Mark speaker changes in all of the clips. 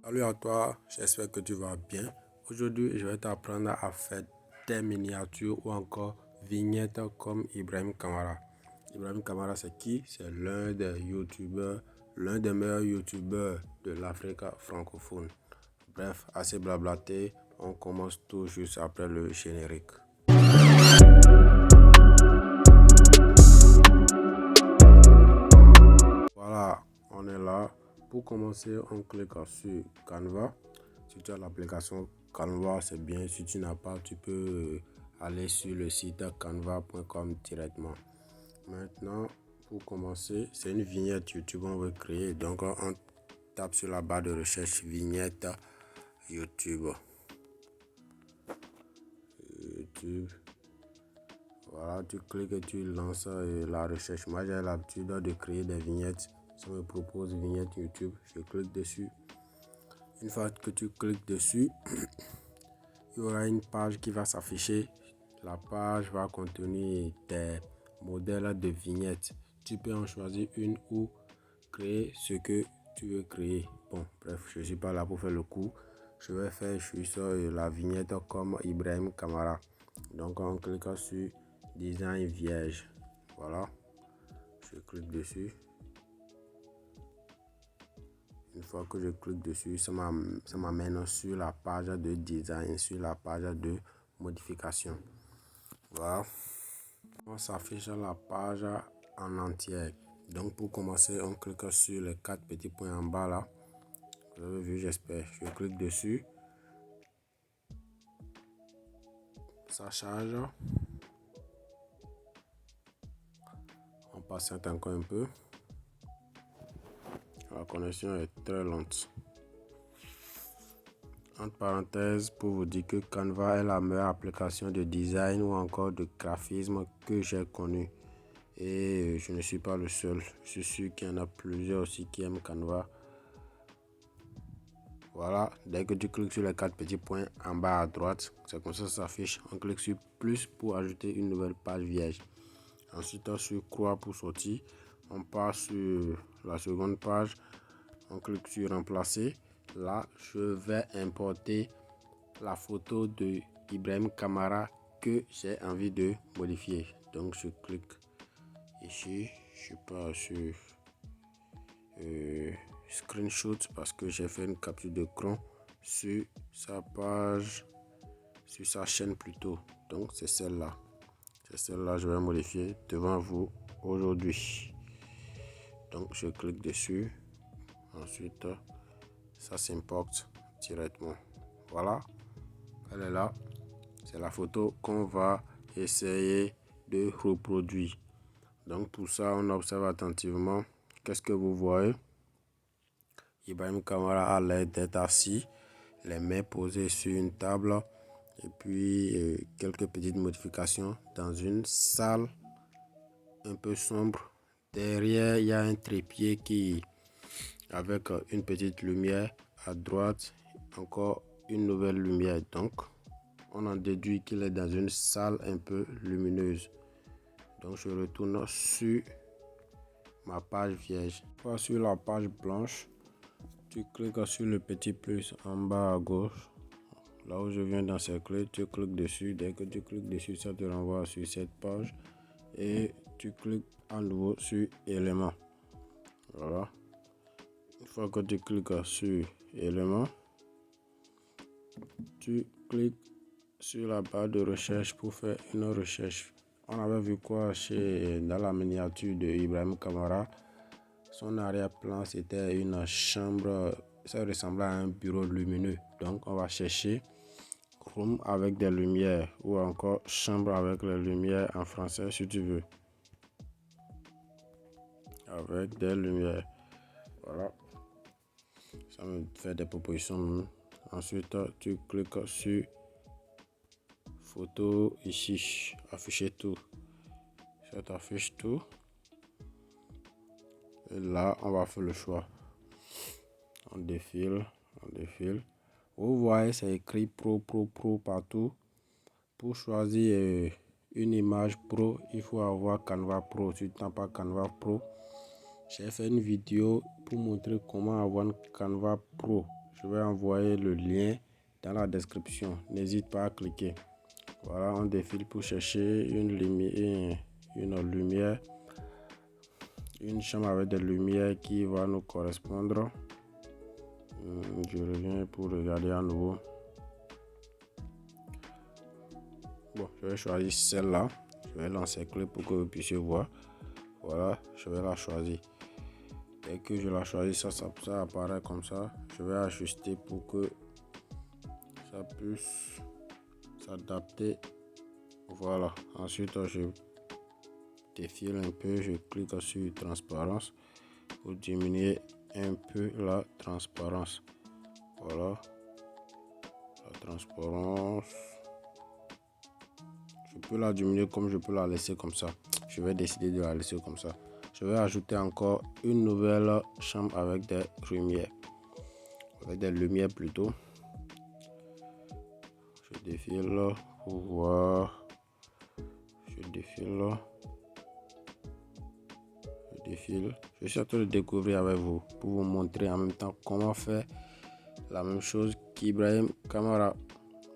Speaker 1: Salut à toi, j'espère que tu vas bien. Aujourd'hui, je vais t'apprendre à faire des miniatures ou encore vignettes comme Ibrahim Kamara. Ibrahim Kamara, c'est qui? C'est l'un des youtubeurs, l'un des meilleurs youtubeurs de l'Afrique francophone. Bref, assez blablaté, on commence tout juste après le générique. Voilà, on est là. Pour commencer, on clique sur Canva. Si tu as l'application Canva, c'est bien. Si tu n'as pas, tu peux aller sur le site canva.com directement. Maintenant, pour commencer, c'est une vignette YouTube on veut créer. Donc, on tape sur la barre de recherche vignette YouTube. Voilà, tu cliques et tu lances la recherche. Moi, j'ai l'habitude de créer des vignettes. Ça me propose vignette YouTube. Je clique dessus. Une fois que tu cliques dessus, il y aura une page qui va s'afficher. La page va contenir des modèles de vignettes. Tu peux en choisir une ou créer ce que tu veux créer. Bon, bref, je ne suis pas là pour faire le coup. Je vais faire juste la vignette comme Ibrahim Kamara. Donc, on clique sur Design vierge. Voilà. Je clique dessus. Une fois que je clique dessus, ça m'amène sur la page de design, sur la page de modification. Voilà. On s'affiche la page en entière. Donc pour commencer, on clique sur les 4 petits points en bas là. Vous avez vu, j'espère. Je clique dessus. Ça charge. On patiente encore un peu. La connexion est très lente. Entre parenthèses, pour vous dire que Canva est la meilleure application de design ou encore de graphisme que j'ai connue. Et je ne suis pas le seul. Je suis sûr qu'il y en a plusieurs aussi qui aiment Canva. Voilà, dès que tu cliques sur les 4 petits points en bas à droite, c'est comme ça s'affiche. On clique sur plus pour ajouter une nouvelle page vierge. Ensuite, sur croix pour sortir. On passe sur la seconde page. On clique sur remplacer. Là, je vais importer la photo de Ibrahim Kamara que j'ai envie de modifier. Donc, je clique ici. Je pars sur screenshot parce que j'ai fait une capture d'écran sur sa page, sur sa chaîne plutôt. Donc, c'est celle-là. C'est celle-là que je vais modifier devant vous aujourd'hui. Donc, je clique dessus. Ensuite, ça s'importe directement. Voilà, elle est là. C'est la photo qu'on va essayer de reproduire. Donc, pour ça, on observe attentivement. Qu'est-ce que vous voyez? Ibrahim Kamara a l'air d'être assis, les mains posées sur une table. Et puis, quelques petites modifications dans une salle un peu sombre. Derrière, il y a un trépied qui, avec une petite lumière à droite, encore une nouvelle lumière. Donc, on en déduit qu'il est dans une salle un peu lumineuse. Donc, je retourne sur ma page vierge. Sur la page blanche, tu cliques sur le petit plus en bas à gauche. Là où je viens d'encercler, tu cliques dessus. Dès que tu cliques dessus, ça te renvoie sur cette page. Et tu cliques à nouveau sur éléments. Voilà. Une fois que tu cliques sur éléments, tu cliques sur la barre de recherche pour faire une recherche. On avait vu quoi dans la miniature de Ibrahim Kamara. Son arrière-plan, c'était une chambre, ça ressemblait à un bureau lumineux. Donc, on va chercher room avec des lumières ou encore chambre avec les lumières en français si tu veux. Avec des lumières. Voilà. Ça me fait des propositions. Ensuite, tu cliques sur photo ici, afficher tout. Ça t'affiche tout. Et là, on va faire le choix. On défile. Vous voyez, c'est écrit pro partout. Pour choisir une image pro, il faut avoir Canva Pro. Si tu n'as pas Canva Pro, j'ai fait une vidéo pour montrer comment avoir un Canva Pro. je vais envoyer le lien dans la description. N'hésite pas à cliquer. Voilà, on défile pour chercher une lumière, une chambre avec des lumières qui va nous correspondre. Je reviens pour regarder à nouveau. Bon, je vais choisir celle-là. Je vais l'encercler pour que vous puissiez voir. Voilà, je vais la choisir. Dès que je la choisis, ça apparaît comme ça. Je vais ajuster pour que ça puisse s'adapter. Voilà. Ensuite, je défile un peu. Je clique sur transparence pour diminuer un peu la transparence. Voilà. La transparence. Je peux la diminuer comme je peux la laisser comme ça. Je vais décider de la laisser comme ça. Je vais ajouter encore une nouvelle chambre avec des lumières. Avec des lumières plutôt. Je défile pour voir. Je défile. Je suis en train de découvrir avec vous pour vous montrer en même temps comment faire la même chose qu'Ibrahim Kamara.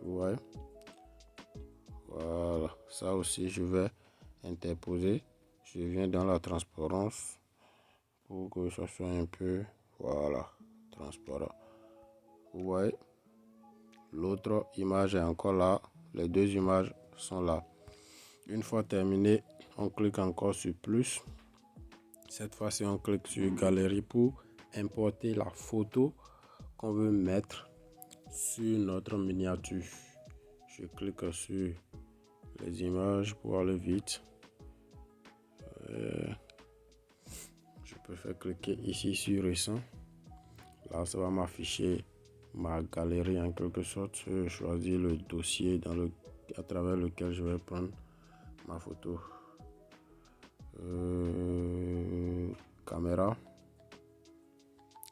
Speaker 1: Vous voyez? Voilà. Ça aussi, je vais interposer. Je viens dans la transparence pour que ça soit un peu, voilà, transparent. Vous voyez? L'autre image est encore là. Les deux images sont là. Une fois terminé, on clique encore sur plus. Cette fois-ci, on clique sur galerie pour importer la photo qu'on veut mettre sur notre miniature. Je clique sur les images pour aller vite. Je préfère cliquer ici sur récent. Là, ça va m'afficher ma galerie en quelque sorte. Je choisis le dossier à travers lequel je vais prendre ma photo. Caméra.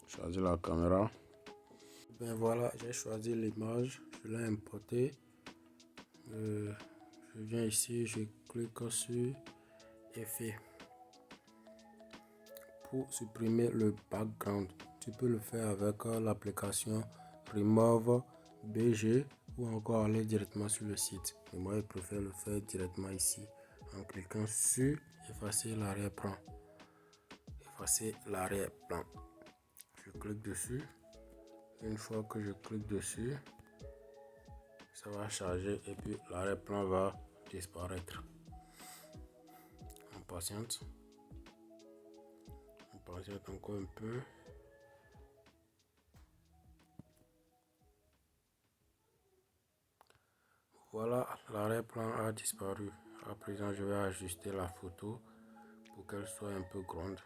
Speaker 1: Choisir la caméra. Ben voilà, j'ai choisi l'image. Je l'ai importée. Je viens ici, je clique sur effet pour supprimer le background. Tu peux le faire avec l'application Remove BG ou encore aller directement sur le site. Mais moi, je préfère le faire directement ici en cliquant sur effacer l'arrière-plan. Effacer l'arrière-plan. Je clique dessus. Une fois que je clique dessus, ça va charger et puis l'arrière-plan va disparaître. On patiente. On patiente encore un peu. Voilà, l'arrière-plan a disparu. À présent, je vais ajuster la photo pour qu'elle soit un peu grande.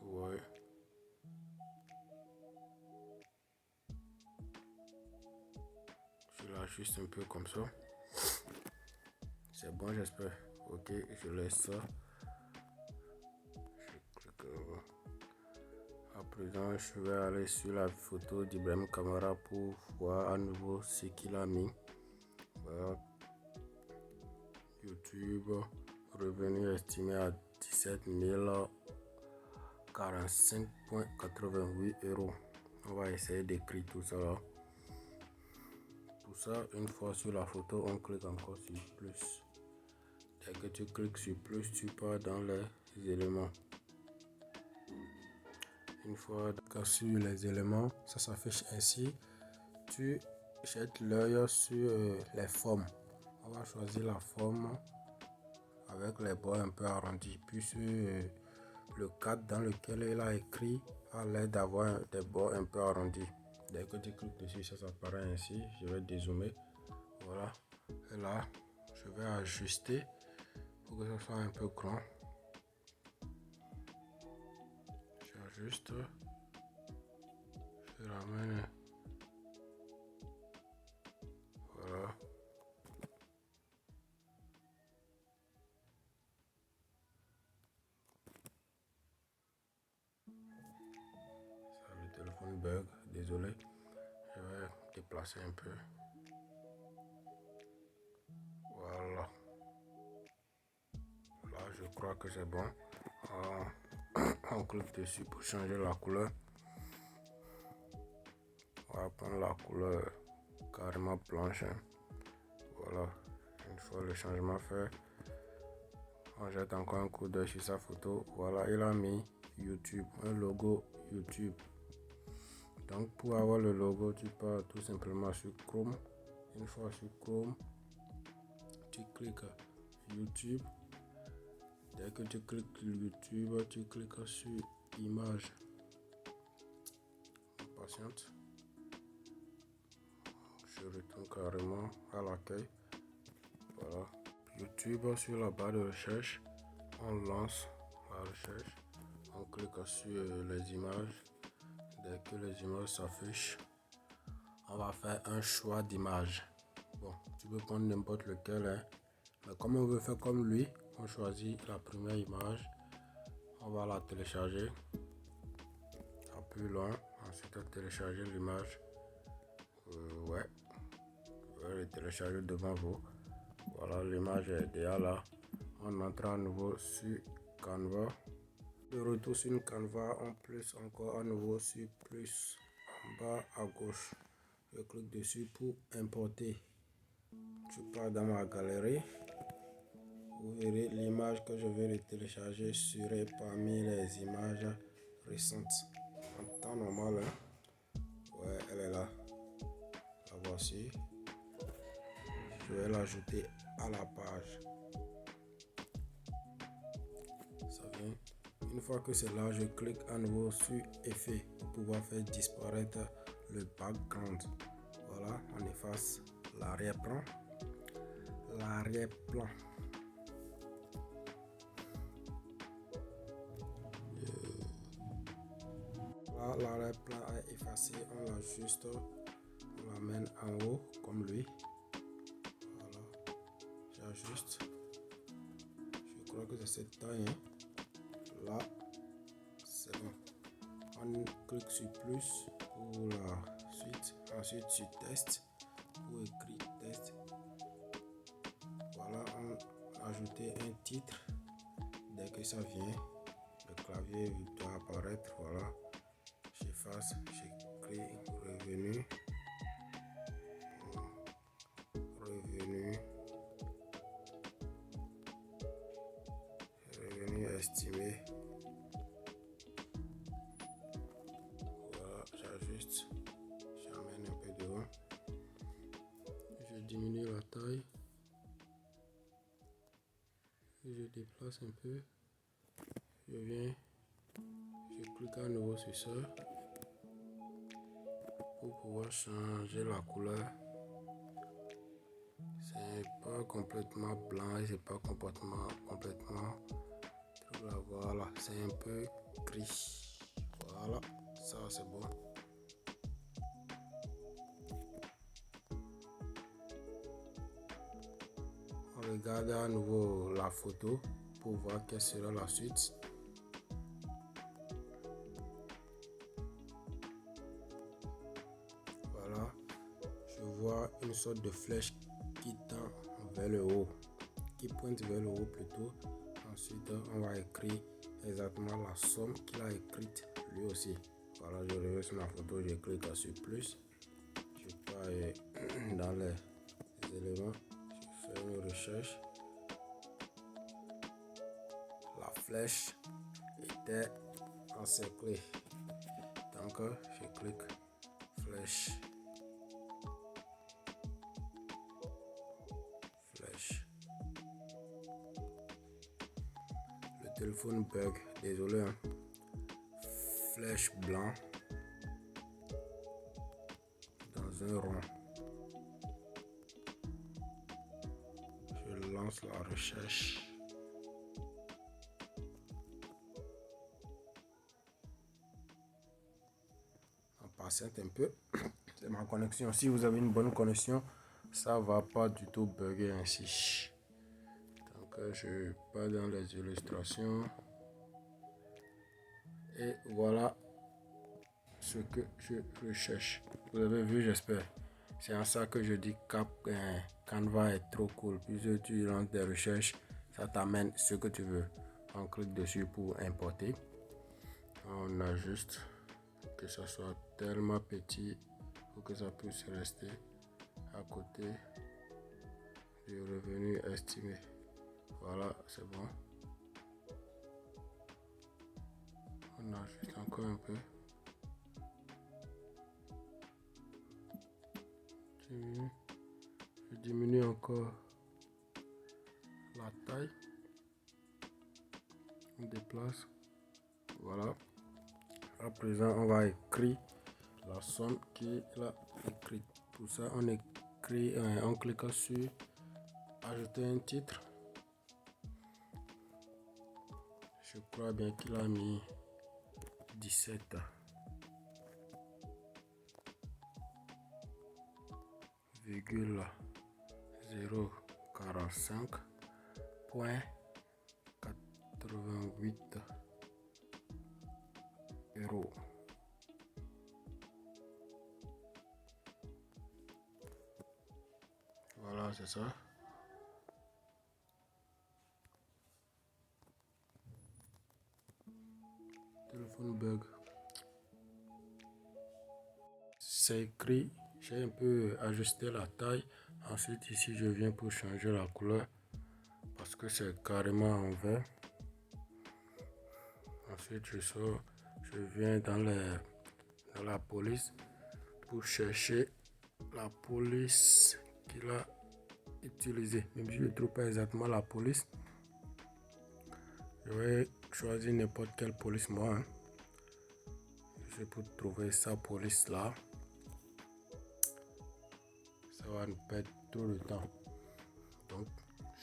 Speaker 1: Ouais. Je l'ajuste un peu comme ça. C'est bon, j'espère. Ok, je laisse ça. Je clique. À présent, je vais aller sur la photo d'Ibrahim Kamara pour voir à nouveau ce qu'il a mis. Voilà. YouTube, revenu estimé à 17 045,88 €. On va essayer d'écrire tout ça là. Tout ça, une fois sur la photo, on clique encore sur plus. Dès que tu cliques sur plus, tu pars dans les éléments. Une fois sur les éléments, ça s'affiche ainsi. Tu jettes l'œil sur les formes. On va choisir la forme avec les bords un peu arrondis. Puis sur le cadre dans lequel il a écrit a l'air d'avoir des bords un peu arrondis. Dès que tu cliques dessus, ça s'apparaît ainsi. Je vais dézoomer. Voilà. Et là, je vais ajuster pour que ça soit un peu grand. J'ajuste. Je ramène. Voilà. Ça, le téléphone bug. Désolé. Je vais déplacer un peu. Voilà. Là, je crois que c'est bon. On clique dessus pour changer la couleur. prendre la couleur carrément blanche. Voilà, une fois le changement fait, on jette encore un coup d'œil sur sa photo. Voilà, il a mis YouTube, un logo YouTube. Donc pour avoir le logo, tu pars tout simplement sur Chrome. Une fois sur Chrome, tu cliques YouTube. Dès que tu cliques YouTube, tu cliques sur Image. Patiente. Je retourne carrément à l'accueil. Voilà. YouTube, sur la barre de recherche, on lance la recherche. On clique sur les images. Dès que les images s'affichent, on va faire un choix d'image. Bon, tu peux prendre n'importe lequel, hein. Mais comme on veut faire comme lui, on choisit la première image. On va la télécharger. Plus loin, ensuite télécharger l'image. Ouais, je vais le télécharger devant vous. Voilà, l'image est déjà là. On entre à nouveau sur Canva. De retour sur Canva, on plus encore à nouveau sur plus en bas à gauche. Je clique dessus pour importer. Je pars dans ma galerie. Vous verrez l'image que je vais télécharger serait parmi les images récentes. En temps normal, hein? Ouais, elle est là. La voici. Je vais l'ajouter à la page. Ça vient. Une fois que c'est là, je clique à nouveau sur effet pour pouvoir faire disparaître le background. Voilà, on efface l'arrière-plan. L'arrière-plan. Là, l'arrière-plan est effacé. On l'ajuste. On l'amène en haut comme lui. Voilà. J'ajuste. Je crois que c'est cette taille. Hein. Là, c'est bon. On clique sur plus pour la suite. Ensuite sur test pour écrire test. Voilà, on a ajouté un titre. Dès que ça vient, le clavier doit apparaître. Voilà, j'efface, j'écris revenu. Revenu estimé. Voilà, j'ajuste, j'amène un peu devant. Je diminue la taille. Je déplace un peu. Je viens, je clique à nouveau sur ça pour pouvoir changer la couleur. C'est pas complètement blanc et c'est pas complètement voilà, c'est un peu gris. Voilà, ça c'est bon. On regarde à nouveau la photo pour voir quelle sera la suite. Voilà, je vois une sorte de flèche qui tend vers le haut, qui pointe vers le haut plutôt. Ensuite, on va écrire exactement la somme qu'il a écrite lui aussi. Voilà, je reviens sur ma photo, je clique sur plus. Je pars dans les éléments, je fais une recherche. La flèche était encerclée. Donc, je clique flèche. Le téléphone bug, désolé. Hein. Flèche blanc dans un rond. Je lance la recherche. On patiente un peu. C'est ma connexion. Si vous avez une bonne connexion, ça va pas du tout bugger ainsi. Donc je pars dans les illustrations. Et voilà ce que je recherche. Vous avez vu, j'espère. C'est en ça que je dis Canva est trop cool. Puisque tu lances des recherches, ça t'amène ce que tu veux. On clique dessus pour importer. On ajuste que ça soit tellement petit pour que ça puisse rester à côté du revenu estimé. Voilà, c'est bon. On ajuste encore un peu. Je diminue encore la taille. On déplace. Voilà. À présent, on va écrire la somme qu'il a écrite. Pour ça, on écrit, on clique sur ajouter un titre. Je crois bien qu'il a mis 17. Virgule 045.88 €. Voilà, c'est ça. Téléphone bug. C'est écrit. J'ai un peu ajusté la taille. Ensuite, ici, je viens pour changer la couleur parce que c'est carrément en vert. Ensuite, je sors. Je viens dans la police pour chercher la police qu'il a utilisée. Même si je ne trouve pas exactement la police, je vais choisir n'importe quelle police moi. Je vais pour trouver sa police là. Ça va nous perdre tout le temps. Donc,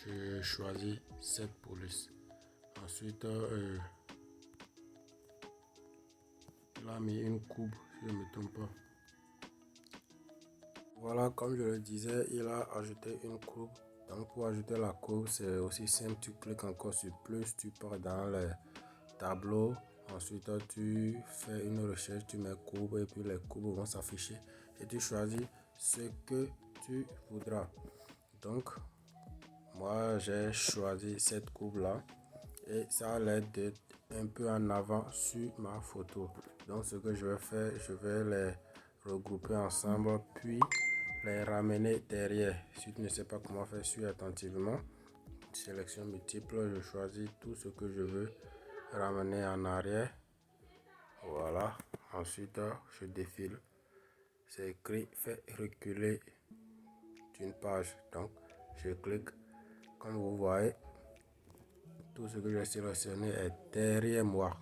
Speaker 1: je choisis cette police. Ensuite, il a mis une courbe, si je ne me trompe pas. Voilà, comme je le disais, il a ajouté une courbe. Donc, pour ajouter la courbe, c'est aussi simple. Tu cliques encore sur plus, tu pars dans le tableau. Ensuite, tu fais une recherche, tu mets courbe et puis les courbes vont s'afficher. Et tu choisis ce que tu voudras. Donc, moi, j'ai choisi cette courbe-là. Et ça a l'air d'être un peu en avant sur ma photo. Donc, ce que je vais faire, je vais les regrouper ensemble, puis les ramener derrière. Si tu ne sais pas comment faire, suis attentivement. Sélection multiple, je choisis tout ce que je veux ramener en arrière. Voilà. Ensuite, je défile. C'est écrit fait reculer d'une page. Donc, je clique. Comme vous voyez, tout ce que j'ai sélectionné est derrière moi.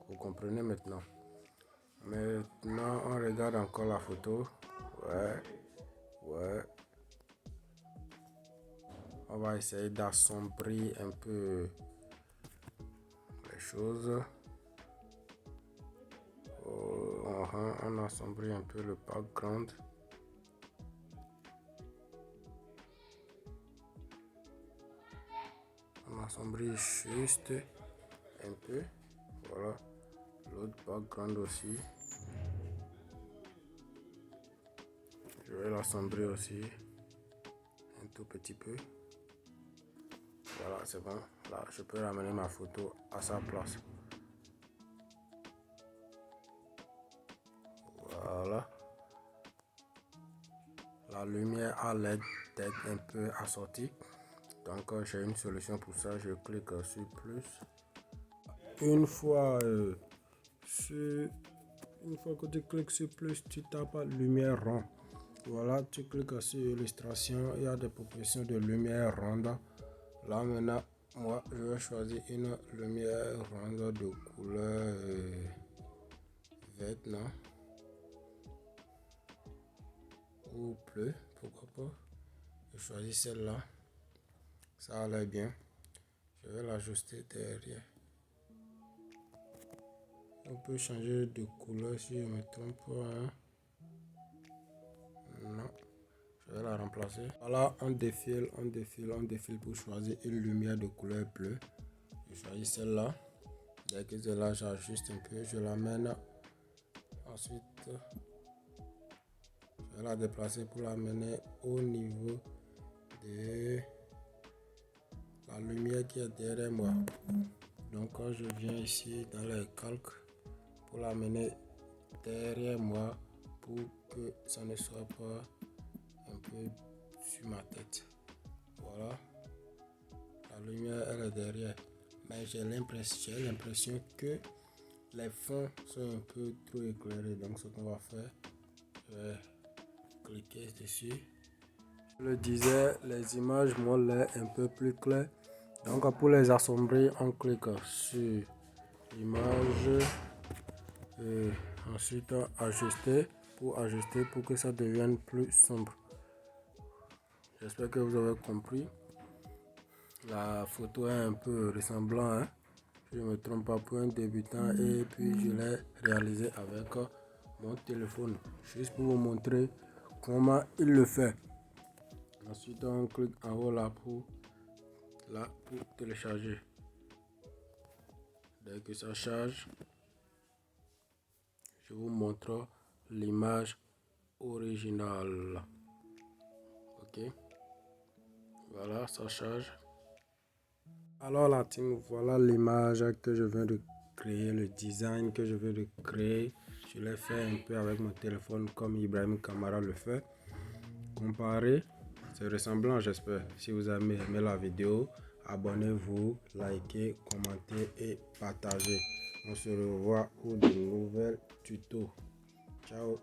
Speaker 1: Vous comprenez maintenant? Maintenant, on regarde encore la photo. Ouais. On va essayer d'assombrir un peu les choses. On assombrit un peu le background. On assombrit juste un peu. Voilà. L'autre background aussi. Je vais l'assombrir aussi un tout petit peu. Voilà, c'est bon. Là, je peux ramener ma photo à sa place. Voilà. La lumière a l'air d'être un peu assortie. Donc, j'ai une solution pour ça. Je clique sur plus. Une fois que tu cliques sur plus, tu tapes lumière ronde. Voilà, tu cliques sur illustration. Il y a des propositions de lumière ronde. Là, maintenant, moi, je vais choisir une lumière ronde de couleur verte, non? Ou bleu, pourquoi pas. Je choisis celle-là. Ça a l'air bien. Je vais l'ajuster derrière. On peut changer de couleur si je ne me trompe pas. Non. Je vais la remplacer. Voilà, on défile pour choisir une lumière de couleur bleue. Je choisis celle-là. Dès que c'est là, j'ajuste un peu. Je l'amène. Ensuite, je vais la déplacer pour l'amener au niveau de la lumière qui est derrière moi. Donc, quand je viens ici dans les calques pour l'amener derrière moi pour que ça ne soit pas un peu sur ma tête. Voilà. La lumière elle est derrière. Mais j'ai l'impression que les fonds sont un peu trop éclairés. Donc ce qu'on va faire, je vais cliquer dessus. Je le disais, les images m'ont l'air un peu plus claires. Donc pour les assombrir, on clique sur l'image et ensuite ajuster pour que ça devienne plus sombre. J'espère que vous avez compris. La photo est un peu ressemblante, hein? Je ne me trompe pas, pour un débutant, et puis je l'ai réalisé avec mon téléphone, juste pour vous montrer comment il le fait. Ensuite on clique en haut là pour télécharger. Dès que ça charge, je vous montre l'image originale. Ok, voilà, ça charge. Alors la team, voilà l'image que je viens de créer, le design que je viens de créer. Je l'ai fait un peu avec mon téléphone comme Ibrahim Kamara le fait. Comparé, c'est ressemblant, j'espère. Si vous avez aimé la vidéo, abonnez-vous, likez, commentez et partagez. On se revoit pour de nouvelles tutos. Ciao.